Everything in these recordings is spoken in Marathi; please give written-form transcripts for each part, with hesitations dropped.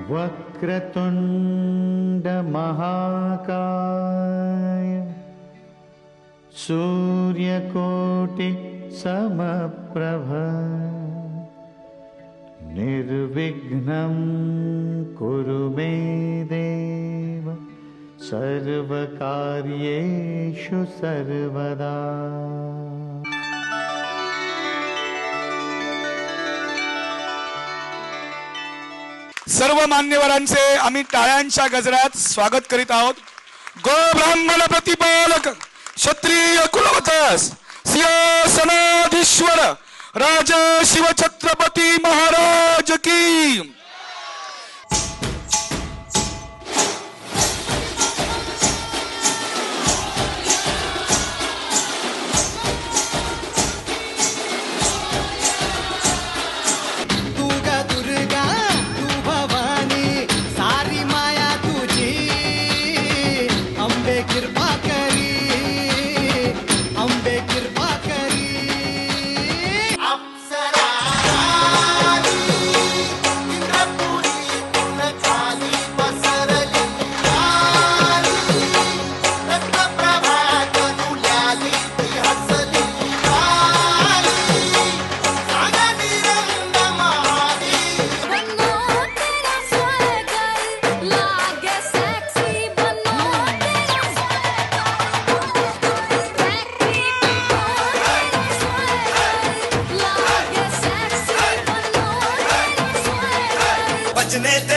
वक्रतुंड महाकाय सूर्यकोटि समप्रभ निर्विघ्नं कुरु मे देव सर्वकार्येषु सर्वदा। सर्व मान्यवरांचे आम्ही टाळ्यांच्या गजरात स्वागत करीत आहोत। गो ब्राह्मण प्रतिपालक क्षत्रिय कुलवतस सिंहासनाधीश्वर राजा शिवछत्रपती महाराज की।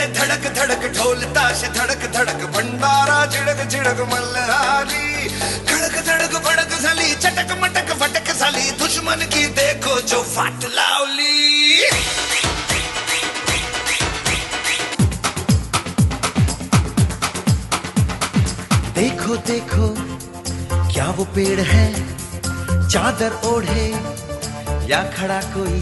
धड़क धड़क ढोल ताश धड़क धड़क भंडारा झिडक झिडक मल्हारी खड़क धड़क भड़क झाली चटक मटक फटक झाली दुश्मन की देखो जो फाट लावली। देखो देखो क्या वो पेड़ है चादर ओढ़े या खड़ा कोई।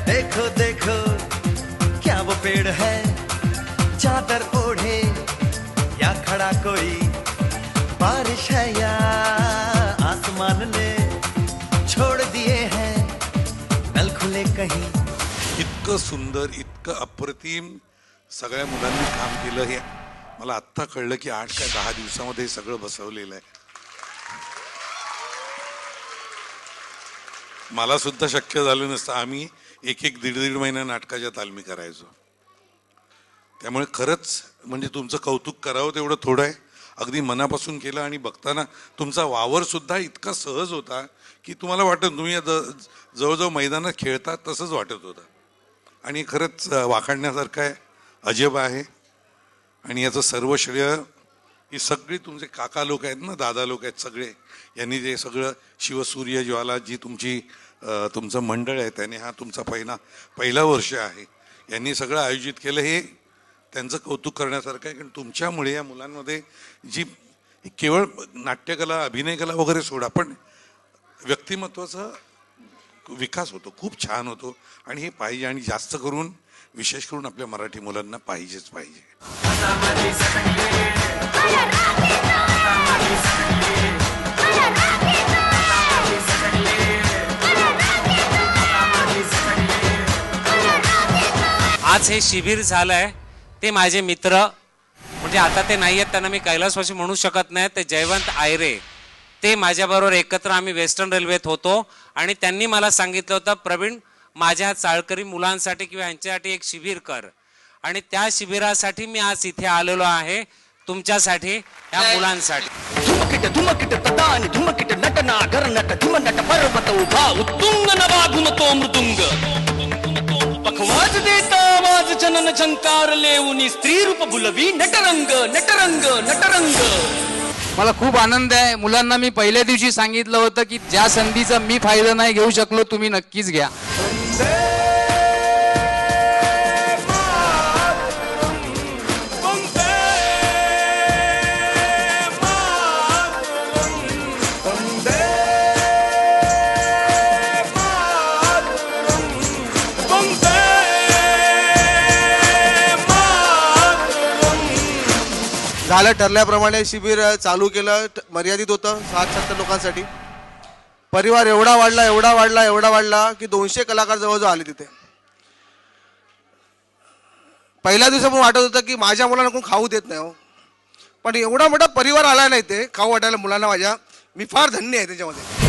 देखो देखो क्या वो पेड़ है चादर ओढ़े या खड़ा कोई। बारिश है या आसमान ने छोड़ दिए हैं नल खुले कहीं। इतकं सुंदर इतकं अप्रतिम सगळ्या मुलांनी काम केलं हे मला आत्ता कळलं की 8 का 10 दिवसामध्ये सगळं बसवलेलं आहे। मला सुद्धा शक्य झालं नसतं। आम्ही एक दीड महिना नाटकाच्या तालमी करायचो। त्यामुळे खरंच म्हणजे तुमचं कौतुक करावं तेवढं थोडं आहे। अगदी मनापासून केलं आणि बघताना तुमचा वावर सुद्धा इतका सहज होता की तुम्हाला वाटत तुम्ही जवळजवळ मैदानात खेळता तसंच वाटत होतं आणि खरंच वाखाणण्यासारखं आहे, अजब आहे। आणि याचं सर्व श्रेय ही सगळी तुमचे काका लोक आहेत ना, दादा लोक आहेत सगळे, यांनी जे सगळं शिवसूर्य ज्वाला जी तुमचं मंडळ आहे त्याने हा तुमचा पहिला वर्ष आहे, यांनी सगळं आयोजित केलं। हे त्यांचं कौतुक करण्यासारखं आहे कारण तुमच्यामुळे या मुलांमध्ये जी केवळ नाट्यकला अभिनयकला वगैरे सोडा पण व्यक्तिमत्वाचा विकास होतो, खूप छान होतो आणि हे पाहिजे आणि जास्त करून विशेष करून आपल्या मराठी मुलांना पाहिजेच पाहिजे। आज हे शिबिर झालंय ते माझे मित्र म्हणजे आता ते नाही आहेत त्यांना मी कैलासवासी म्हणू शकत नाही, ते जयवंत आयरे ते माझ्याबरोबर एकत्र आम्ही वेस्टर्न रेल्वेत होतो आणि त्यांनी मला सांगितलं होतं प्रवीण माझ्या चाळकरी मुलांसाठी किंवा यांच्यासाठी एक शिबिर कर आणि त्या शिबिरासाठी मी आज इथे आलेलो आहे तुमच्यासाठी या मुलांसाठी। धुमकिट धुमकिट तदानी धुमकिट नटना गरनट धुमनट पर्वत उभा उत्तुंग नवागुन तो मृदुंग पखवाज देता आवाज जनन झंकार लेऊनी स्त्री रूप बुलवी नटरंग नटरंग नटरंग। मला खूप आनंद आहे। मुलांना मी पहिल्या दिवशी सांगितलं होतं की ज्या संधीचा मी फायदा नाही घेऊ शकलो तुम्ही नक्कीच घ्या। झालं ठरल्याप्रमाणे शिबिर चालू केलं, मर्यादित होतं 60-70 लोकांसाठी। परिवार एवढा वाढला की 200 कलाकार जवळजवळ आले तिथे. पहिल्या दिवसापासून वाटत होतं की माझ्या मुलांना कोण खाऊ देत नाही हो, पण एवढा मोठा परिवार आला नाही ते खाऊ वाटायला मुलांना माझ्या. मी फार धन्य आहे त्याच्यामध्ये.